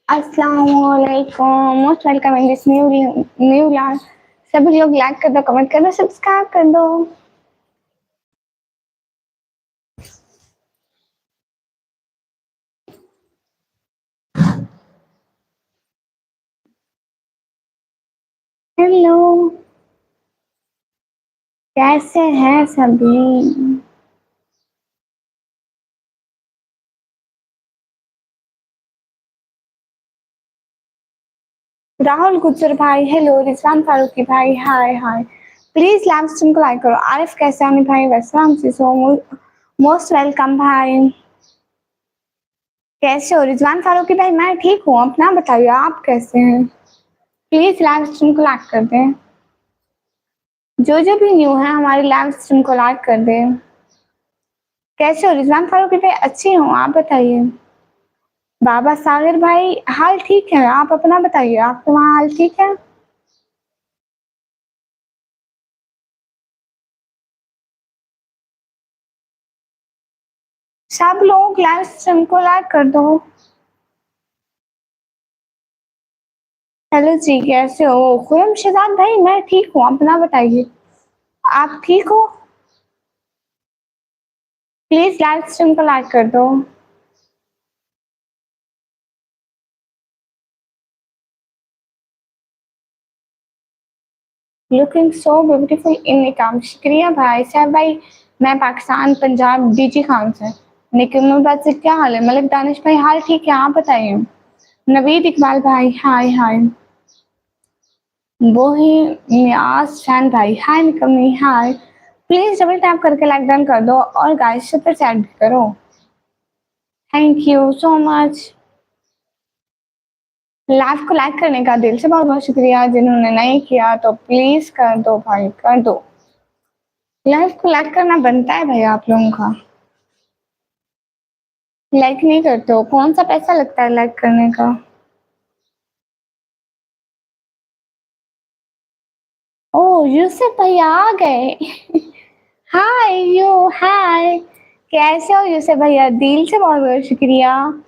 अस्सलामुअलैकुम, most welcome in this new life. सभी लोग लाइक कर दो, कमेंट कर दो, सब्सक्राइब कर दो। हेलो, कैसे हैं सभी? राहुल गुज्जर भाई हेलो, रिजवान फारूकी भाई hi hi. Please live stream को लाइक करो। आरिफ कैसानी भाई वैसलाम सिसो, मोस्ट वेलकम भाई। कैसे हो रिजवान फारूकी भाई? मैं ठीक हूँ, अपना बताइए आप कैसे हैं? प्लीज लाइव स्ट्रीम को लाइक कर दें। जो भी न्यू है हमारी लाइव स्ट्रीम को लाइक कर दें। कैसे हो रिजवान फारूकी भाई? अच्छी हूँ, आप बताइए। बाबा सागर भाई हाल ठीक है, आप अपना बताइए, आपके वहाँ हाल ठीक है? सब लोग लाइव स्ट्रीम को लाइक कर दो। हेलो जी, कैसे हो? खुरम शहजाद भाई मैं ठीक हूँ, अपना बताइए, आप ठीक हो? प्लीज लाइव स्ट्रीम को लाइक कर दो। लुकिंग सो ब्यूटीफुल इन निकाम, शुक्रिया भाई साहब भाई। मैं पाकिस्तान पंजाब डीजी खान से। निकम बात से क्या हाल है? मलिक दानिश भाई हाल ठीक है, आप बताइए। नवीद इकबाल भाई हाय हाय। वो ही नियाज फैन भाई हाय निकम्मी हाय। प्लीज डबल टैप करके लाइक डन कर दो और गाइस सुपर चैट भी करो। Thank you so much. Live को लाइक करने का दिल से बहुत बहुत शुक्रिया। जिन्होंने नहीं किया तो प्लीज कर दो भाई, कर दो। लाइव को लाइक करना बनता है भाई आप लोगों का। लाइक नहीं करते हो, कौन सा पैसा लगता है लाइक करने का? ओ यूसुफ भैया आ गए। Hi you hi. कैसे हो यूसुफ भैया? दिल से बहुत बहुत शुक्रिया।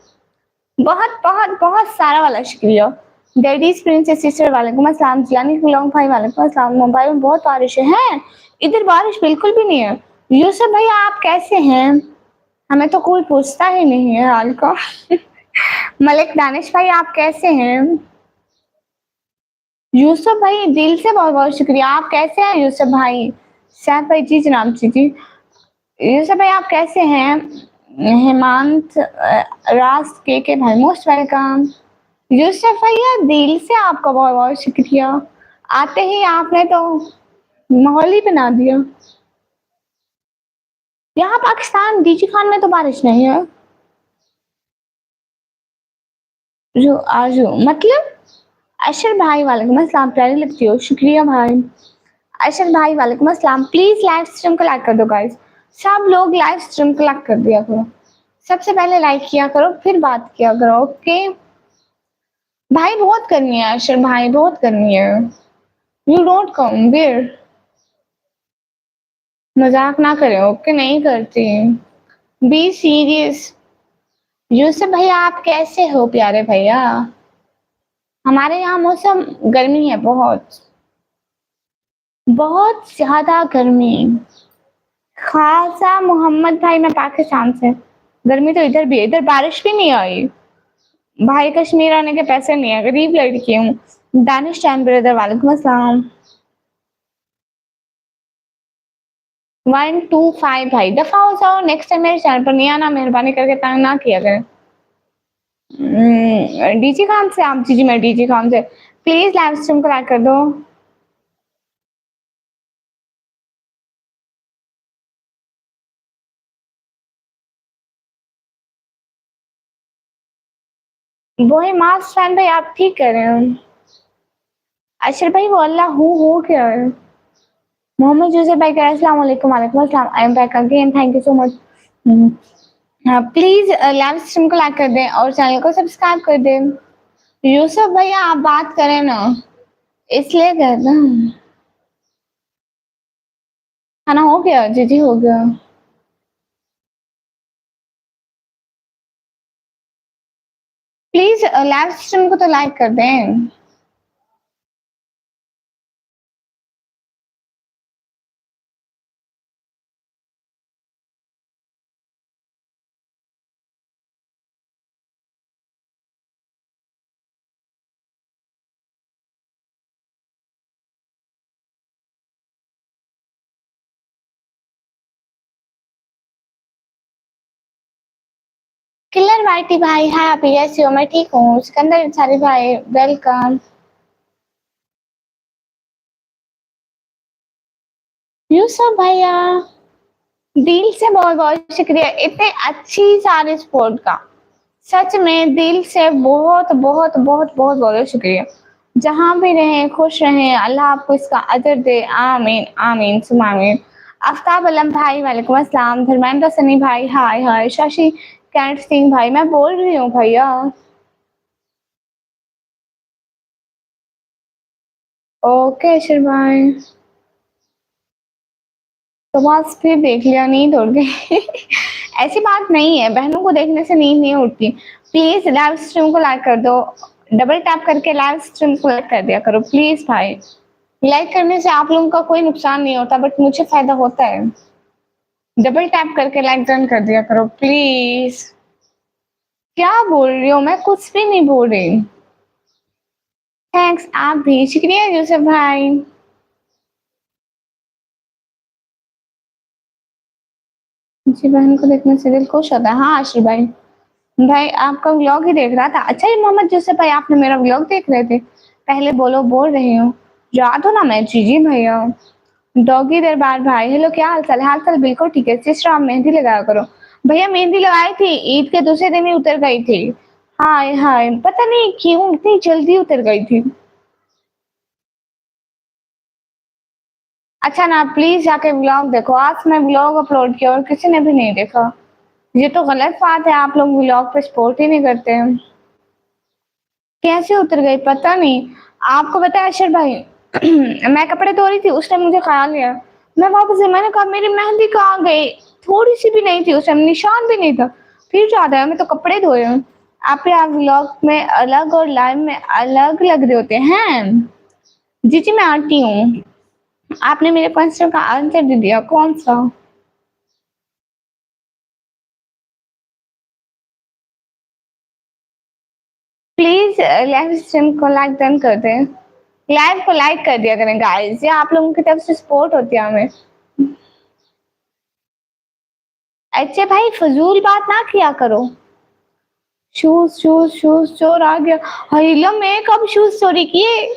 बहुत बहुत बहुत सारा वाला शुक्रिया। डैडीज प्रिंसेस सिस्टर वालेकुम अस्सलाम। जियानी लॉन्ग भाई वालेकुम अस्सलाम। मुंबई में बहुत बारिश है? इधर बारिश बिल्कुल भी नहीं है। यूसुफ भैया आप कैसे हैं? हमें तो कोई पूछता ही नहीं है हाल का। मलिक दानिश भाई आप कैसे हैं? यूसुफ भाई दिल से बहुत बहुत शुक्रिया। आप कैसे हैं यूसुफ भाई? सैफ भाई जी जनाब जी जी। यूसुफ भाई आप कैसे हैं? हेमंत राज के भाई मोस्ट वेलकम। यूसुफ भैया दिल से आपका बहुत बहुत शुक्रिया। आते ही आपने तो माहौल ही बना दिया। यहाँ पाकिस्तान डीजी खान में तो बारिश नहीं है। जो आज मतलब अशर भाई वालेकुम अस्सलाम, प्यारी लगती हो, शुक्रिया भाई। अशर भाई वालेकुम अस्सलाम। प्लीज लाइव स्ट्रीम को लाइक कर दो गाइस। सब लोग लाइव स्ट्रीम को लाइक कर दिया करो। सबसे पहले लाइक किया करो फिर बात किया करो, ओके? भाई बहुत गर्मी है अशर भाई, बहुत गर्मी है। You don't come where. मजाक ना करें, ओके? नहीं करती। Be serious. यूसुफ भैया आप कैसे हो प्यारे भैया? हमारे यहाँ मौसम गर्मी है, बहुत बहुत ज्यादा गर्मी। खासा मोहम्मद भाई मैं पाकिस्तान से। गर्मी तो इधर भी है, इधर बारिश भी नहीं आई। भाई कश्मीर आने के पैसे नहीं है, गरीब लड़की हूँ। दानिश टाइम ब्रदर वालेकुम अस्सलाम। 125 भाई दफा हो जाओ, नेक्स्ट टाइम मेरे चैनल पर नहीं आना, मेहरबानी करके तंग ना किया करें। डीजी खान से आप? जी जी मैं डीजी खान से। प्लीज लाइव स्ट्रीम को लाइक कर दो। वो है मास फैन भाई, आप ठीक कह रहे हो। अशर भाई वो अल्लाह हो क्या है? मोहम्मद यूसुफ भाई कह रहे हैं अस्सलाम वालेकुम। वालेकुम अस्सलाम। I am back again, thank you so much. Please live stream को लाइक कर दें और चैनल को सब्सक्राइब कर दें। यूसुफ भैया आप बात करें ना, इसलिए कह रहा हूँ। खाना हो गया? जी जी हो गया। प्लीज लाइव स्ट्रीम को तो लाइक कर दें। किलर वाइटी भाई, हाँ आप कैसे हो? मैं ठीक हूँ। सिकंदर अंसारी भाई वेलकम। यूसुफ भैया दिल से बहुत बहुत शुक्रिया इतने अच्छी सारी सपोर्ट का। सच में दिल से बहुत बहुत बहुत बहुत बहुत शुक्रिया। जहाँ भी रहें खुश रहें, अल्लाह आपको इसका अजर दे। आमीन आमीन सुम आमीन। आफ्ताब अलम भाई वालेकुम अस्सलाम। धर्मेंद्र सनी भाई हाय हाय। शशि कैंट सिंह भाई मैं बोल रही हूँ भैया। ओके शिर भाई तो बस फिर देख लिया, नींद उड़ गई। ऐसी बात नहीं है, बहनों को देखने से नींद नहीं उड़ती। प्लीज लाइव स्ट्रीम को लाइक कर दो, डबल टैप करके लाइव स्ट्रीम को लाइक कर दिया करो प्लीज भाई। लाइक करने से आप लोगों का कोई नुकसान नहीं होता बट मुझे फायदा होता है। डबल टैप करके लाइक डन कर दिया करो प्लीज। क्या बोल रही हो? मैं कुछ भी नहीं बोल रही। थैंक्स, आप भी शुक्रिया यूसुफ भाई। जी बहन को देखने से दिल खुश होता है। हाँ आशीष भाई, भाई आपका व्लॉग ही देख रहा था। अच्छा जी मोहम्मद यूसुफ भाई, आपने मेरा व्लॉग देख रहे थे? पहले बोलो, बोल रही हूँ। याद हो ना? मैं जी भैया। डॉगी दरबार भाई हेलो, क्या हाल चाल है? हाल चाल बिल्कुल ठीक है। सिस्टर आप मेहंदी लगाया करो। भैया मेहंदी लगाई थी, ईद के दूसरे दिन ही उतर गई थी। हाय हाय, पता नहीं क्यों इतनी जल्दी उतर गई थी। अच्छा ना, प्लीज जाके व्लॉग देखो। आज मैं व्लॉग अपलोड किया और किसी ने भी नहीं देखा। ये तो गलत बात है, आप लोग व्लॉग पे सपोर्ट ही नहीं करते हैं। कैसे उतर गई पता नहीं। आपको पता है अशर भाई, मैं कपड़े धो रही थी उस टाइम मुझे ख्याल आया। मैं वापस से मैंने कहा मेरी मेहंदी कहाँ गई? थोड़ी सी भी नहीं थी उस टाइम, निशान भी नहीं था। फिर याद आया मैं तो कपड़े धोए हूँ। आप व्लॉग में अलग और लाइव में अलग लग रहे होते हैं। जी जी मैं आती हूँ। आपने मेरे क्वेश्चन का आंसर दे दिया, कौन सा? प्लीज लाइव स्ट्रीम को लाइक डन कर दें। लाइव को लाइक कर दिया करें गाइस, ये आप लोगों की तरफ से सपोर्ट होती है हमें। अच्छा भाई फजूल बात ना किया करो। शूज शूज शूज चोर आ गया। हिला मैं कब शूज चोरी किए?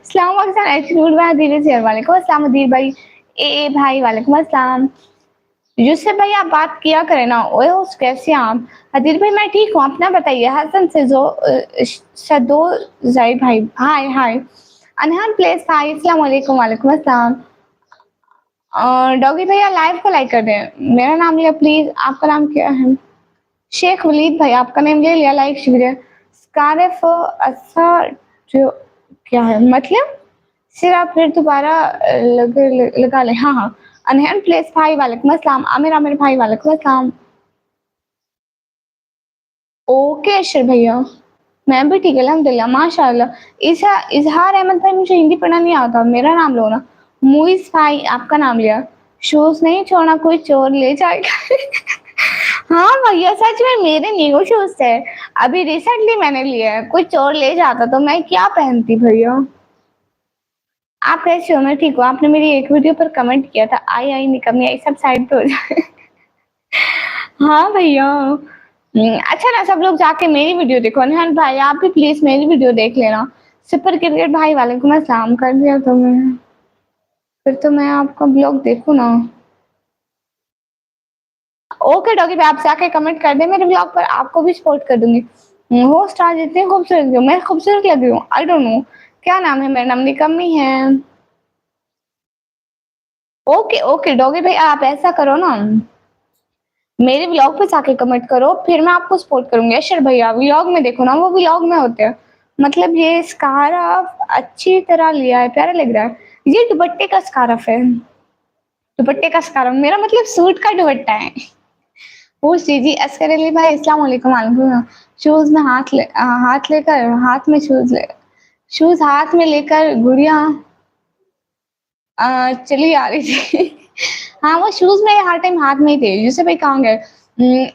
सलाम वालेकुम एटीट्यूड भाई, धीरे से वालेकुम अस्सलाम अदील भाई। ए भाई वालेकुम अस्सलाम। यूसुफ भाई आप बात किया करें ना। ओए हो कैसे हैं आप? अदील भाई मैं ठीक हूँ, अपना बताइए। हसन से जो शदो जाई भाई हाय हाय। अनहान प्लेस भाई अस्सलाम वालेकुम वालेकुम अस्सलाम। और डॉगी भैया लाइव को लाइक कर दें। मेरा नाम लिया प्लीज, आपका नाम क्या है? शेख वलीद भाई आपका नेम ले लिया, लाइक शुक्रिया। स्कार्फ अच्छा जो क्या है मतलब? सिरा फिर दोबारा लगा ले। हाँ हाँ। अनहन प्लेस भाई वालेकुम अस्सलाम। आमिर आमिर भाई वालेकुम अस्सलाम। ओके अशर भैया मैं भी ठीक है अल्हम्दुलिल्लाह माशाल्लाह। इजहार अहमद भाई मुझे हिंदी पढ़ना नहीं आता, मेरा नाम लो ना। मुइस भाई आपका नाम लिया। शूज नहीं छोड़ना, कोई चोर ले जाएगा। हाँ भैया सच में मेरे न्यू शूज थे, अभी रिसेंटली मैंने लिए हैं। कोई चोर ले जाता तो मैं क्या पहनती भैया। आप कैसे हो? मैं ठीक हूँ। आपने मेरी एक वीडियो पर कमेंट किया था, आई आई निकम्मी आई, सब साइड पे हो जाए। हाँ भैया। अच्छा ना सब लोग जाके मेरी वीडियो देखो। अनहन भाई आप भी प्लीज मेरी वीडियो देख लेना। सुपर क्रिकेट भाई वालेकुम अस्सलाम कर दिया तुम्हें। फिर तो मैं आपका ब्लॉग देखूँ ना। ओके डॉगी भाई आप जाके कमेंट कर दे मेरे ब्लॉग पर, आपको भी सपोर्ट कर दूंगी। होस्ट आज इतनी खूबसूरत हूँ, मैं खूबसूरत लग रही हूँ? आई डोंट नो क्या नाम है। मेरा नाम निकम्मी है। ओके ओके डॉगी भाई आप ऐसा करो ना, मेरे व्लॉग पे जाके कमेंट करो फिर मैं आपको सपोर्ट करूंगी। अशर भैया व्लॉग में देखो ना, वो व्लॉग में होते हैं। मतलब ये स्कार्फ अच्छी तरह लिया है, प्यारा लग रहा है। ये दुपट्टे का स्कार्फ है। दुपट्टे का स्कार्फ मेरा मतलब सूट का दुपट्टा है। ओ जी, जी, असगर अली भाई अस्सलाम वालेकुम वालेकुम। हाथ लेकर हाथ में शूज़ हाथ में लेकर गुड़िया चली आ रही थी। हाँ, वो शूज़ मेरे हर टाइम हाथ में ही थे। यूसुफ भाई कहाँ गए?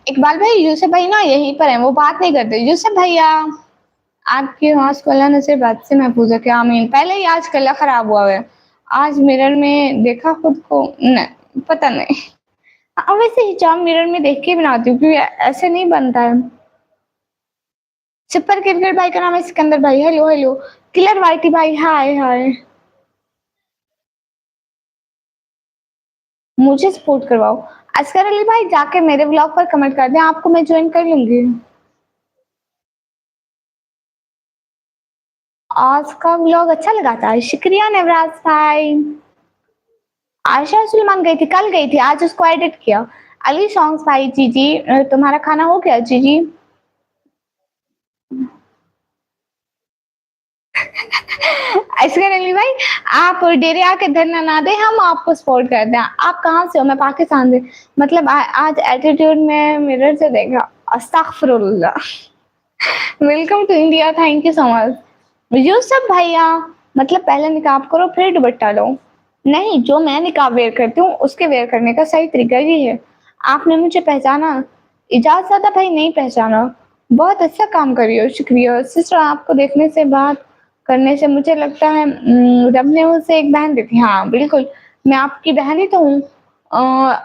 इकबाल भाई, यूसुफ भाई ना यहीं पर हैं, वो बात नहीं करते। यूसुफ भैया, आपकी आवाज़ को अल्लाह ने सिर्फ़ बद से महफ़ूज़ रखे, आमीन। पहले ही आज गला खराब हुआ है। आज मिरर में देखा खुद को न पता नहीं। वैसे हिजाब मिरर में देख के बनाती हूँ क्योंकि ऐसे नहीं बनता है। सुपर क्रिकेट भाई का नाम है सिकंदर भाई। Hello, hello. किलर वाइटी भाई, हाय, हाय। मुझे सपोर्ट करवाओ। असगर अली भाई जाके मेरे ब्लॉग पर कमेंट कर दें, आपको मैं जॉइन कर लूँगी। आज का व्लॉग अच्छा लगा था, शुक्रिया नवराज भाई। आयशा सुलेमान गई थी, कल गई थी, आज उसको एडिट किया। अली सॉन्ग्स भाई, जीजी तुम्हारा खाना हो गया जीजी? असगर अली भाई, आप डेरे आके धरना ना दें, हम आपको सपोर्ट करते हैं। आप कहाँ से हो? मैं पाकिस्तान से। मतलब आज एटीट्यूड में मिरर से देखा। अस्तगफुरुल्लाह। Welcome to India, thank you so much. Yusuf भैया, मतलब पहले निकाब करो फिर दुपट्टा लो। नहीं, जो मैं निकाब वेयर करती हूँ उसके वेयर करने का सही तरीका ये है। आपने मुझे पहचाना, इजाज़ ज़्यादा भाई नहीं पहचाना। बहुत अच्छा काम कर रही हो, शुक्रिया। सिस्टर, आपको देखने से, बात करने से मुझे लगता है रब ने मुझसे एक बहन दी थी। हाँ, बिल्कुल, मैं आपकी बहन ही तो हूँ।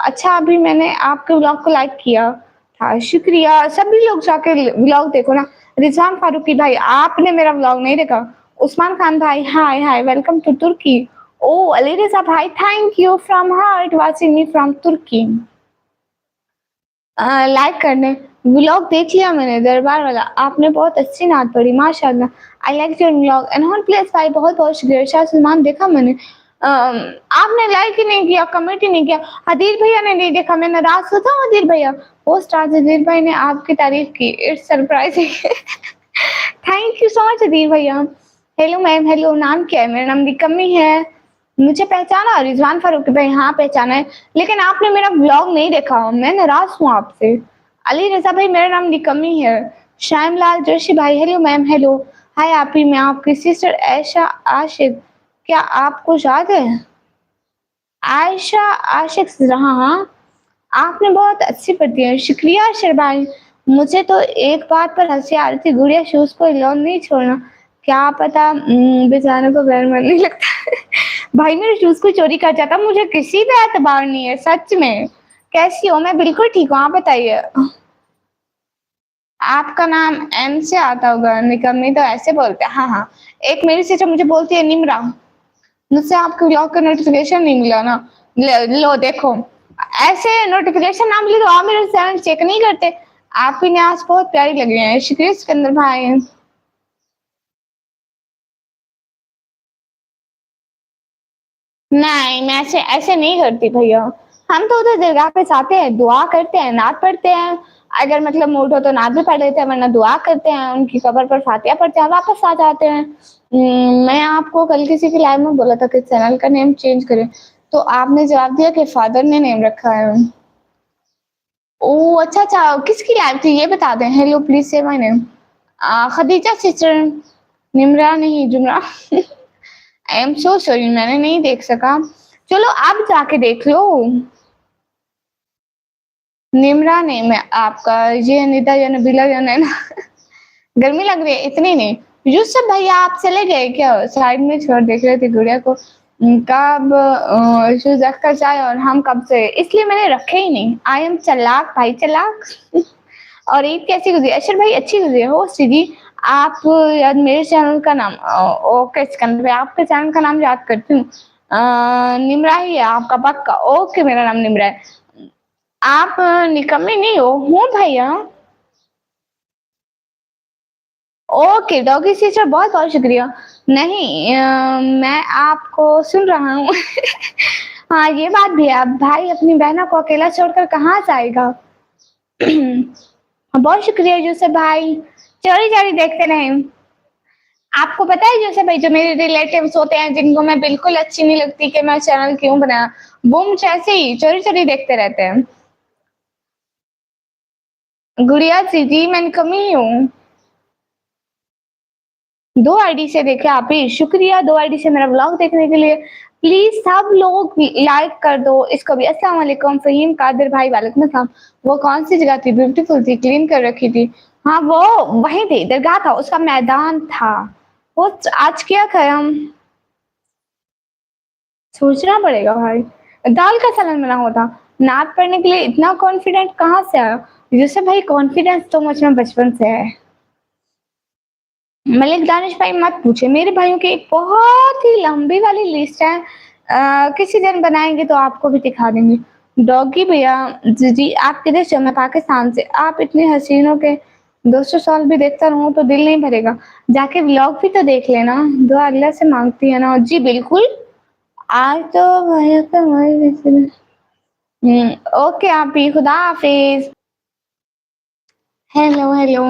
अच्छा, अभी मैंने आपके व्लॉग को लाइक किया था, शुक्रिया। सभी लोग जाके व्लॉग देखो ना। रिज़वान फारूकी भाई, आपने मेरा व्लॉग नहीं देखा। उस्मान खान भाई, hi, hi, welcome to Turkey. Oh! Ali Riza भाई, thank you from heart watching me from Turkey. Like करने व्लॉग देख लिया मैंने, दरबार वाला। आपने बहुत अच्छी नात पढ़ी, माशाल्लाह। I like your vlog. अनहोन प्लेस भाई, बहुत-बहुत शुक्रिया। शाह सलमान देखा मैंने। आपने लाइक ही नहीं किया, कमेंट ही नहीं किया। हदीर भैया ने नहीं देखा, मैं नाराज़ होता हूँ हदीर भैया। पोस्ट आज हदीर भाई ने आपकी तारीफ की, it's surprising. Thank you so much Hadeer भैया। Hello ma'am, hello. नाम क्या है? मेरा नाम निकम्मी है। मुझे पहचाना? रिज़वान फारूकी भाई, हाँ पहचाना है, लेकिन आपने मेरा व्लॉग नहीं देखा, मैं नाराज़ हूँ आपसे। अली रज़ा भाई, मेरा नाम निकम्मी है। श्याम लाल जोशी भाई, हेलो मैम, हेलो। हाय आपी, मैं आपकी सिस्टर आयशा आशिक। क्या आपको याद है? आयशा आशिक, हाँ, हाँ। आपने बहुत अच्छी पढ़ती है, शुक्रिया अशर भाई। मुझे तो एक बात पर हँसी आ रही थी, गुड़िया शूज़ को अलोन नहीं छोड़ना। क्या पता बेचारे को घर में नहीं लगता। भाई मेरे शूज़ को चोरी कर जाता, मुझे किसी पे एतबार नहीं है, सच में। कैसी हो? मैं बिल्कुल ठीक हूँ, आप बताइए। आपका नाम एम से आता होगा, निकम्मी तो ऐसे बोलते हैं। हाँ, हाँ। एक मेरी सिस्टर मुझे बोलती है निम्रा। मुझसे आपके ब्लॉग का नोटिफिकेशन नहीं मिला ना। लो देखो, ऐसे नोटिफिकेशन ना मिले तो आप मेरा चैनल चेक नहीं करते। आपकी न्यास बहुत प्यारी लग रही है, शुक्रिया सिकंदर भाई। नहीं, मैं ऐसे ऐसे नहीं करती भैया। हम तो उधर दरगाह पे जाते हैं, दुआ करते हैं, नात पढ़ते हैं। अगर मतलब मूड हो तो नात भी पढ़ लेते हैं, वरना दुआ करते हैं, उनकी कब्र पर फातिहा पढ़ते हैं, वापस आ जाते हैं। मैं आपको कल किसी की लाइव में बोला था कि चैनल का नेम चेंज करें, तो आपने जवाब दिया कि फादर ने नेम रखा है। ओह! अच्छा, अच्छा, किसकी लाइव थी ये बता दें। हेलो, प्लीज़ से my name. Khadija sister, Nimra नहीं, जुमरा। आई एम सो सॉरी, मैंने नहीं देख सका। चलो आप जाके देख लो। निम्रा नेम है आपका, ये निदा या नबीला या नैना। गर्मी लग रही है? इतनी नहीं। यूसुफ भैया, आप चले गए क्या? साइड में छोड़ देख रहे थे गुड़िया को। कब शूज़ रख कर जाए और हम कब से, इसलिए मैंने रखे ही नहीं। आई एम चालाक भाई, चालाक। और ईद कैसी गुजरी? अशर भाई अच्छी गुजरी हो जी। आप याद मेरे चैनल का नाम ओके सिकंदर भाई, आपके चैनल का नाम याद करती हूँ। निम्रा ही है आपका पक्का? ओके, मेरा नाम निम्रा है। आप निकम्मे नहीं हो? हूँ भैया। ओके, डॉगी सिस्टर, बहुत-बहुत शुक्रिया। नहीं, मैं आपको सुन रहा हूँ। हाँ, ये बात भी है। अब भाई अपनी बहनों को अकेला छोड़कर कहाँ जाएगा? बहुत शुक्रिया यूसुफ भाई। चोरी-चोरी देखते रहें। आपको पता है यूसुफ भाई, जो मेरे रिलेटिव्स होते हैं जिनको मैं बिल्कुल अच्छी नहीं लगती कि मैं चैनल क्यों बनाया, वो मुझे ऐसे ही चोरी-चोरी देखते रहते हैं। गुड़िया जी मैं कमी हूँ। 2 आईडी से देखे आप ही, शुक्रिया 2 आईडी से मेरा व्लॉग देखने के लिए। प्लीज़ सब लोग लाइक कर दो इसको भी। अस्सलाम वालेकुम फ़हीम कादिर भाई, वालेकुम अस्सलाम। वो कौन-सी जगह थी? ब्यूटीफुल थी, क्लीन कर रखी थी। हाँ, वो वहीं थी, दरगाह था, उसका मैदान था। वो आज क्या करें हम? सोचना पड़ेगा भाई। दाल का सालन बना हुआ था। नात पढ़ने के लिए इतना कॉन्फिडेंट कहाँ से आया? यूसुफ भाई कॉन्फिडेंस तो मुझ में बचपन से है। मलिक दानिश भाई मत पूछिए, मेरे भाइयों की एक बहुत ही लंबी वाली लिस्ट है। किसी दिन बनाएँगे तो आपको भी दिखा देंगे। डॉगी भैया जी, आप किधर से हो? मैं पाकिस्तान से। आप इतने हसीनों के 200 साल भी देखता रहूँ तो दिल नहीं भरेगा। जाके व्लॉग भी तो देख लेना, दुआ अल्लाह से माँगती है ना। जी बिल्कुल, आज तो भैया का ओके आप भी, खुदा हाफ़िज़। Hello, hello.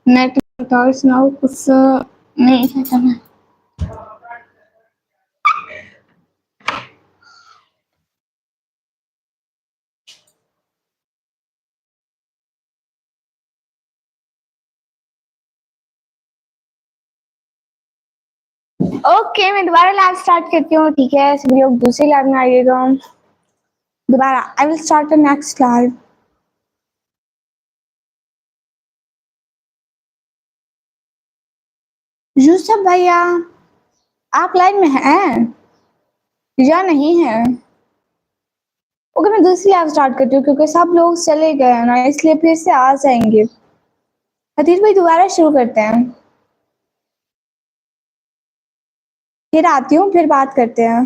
नेट बताओ सुनाओ कुछ नहीं है मैं। ओके मैं दोबारा लाइव स्टार्ट करती हूँ, ठीक है? सभी लोग दूसरी लाइव में आइएगा। दोबारा I will start the next live. Yusuf भैया, आप लाइव में हैं या नहीं हैं? ओके मैं दूसरी लाइव स्टार्ट करती हूँ क्योंकि सब लोग चले गए हैं ना, इसलिए फिर से आ जाएँगे। हदीस भाई दोबारा शुरू करते हैं। फिर आती हूँ, फिर बात करते हैं।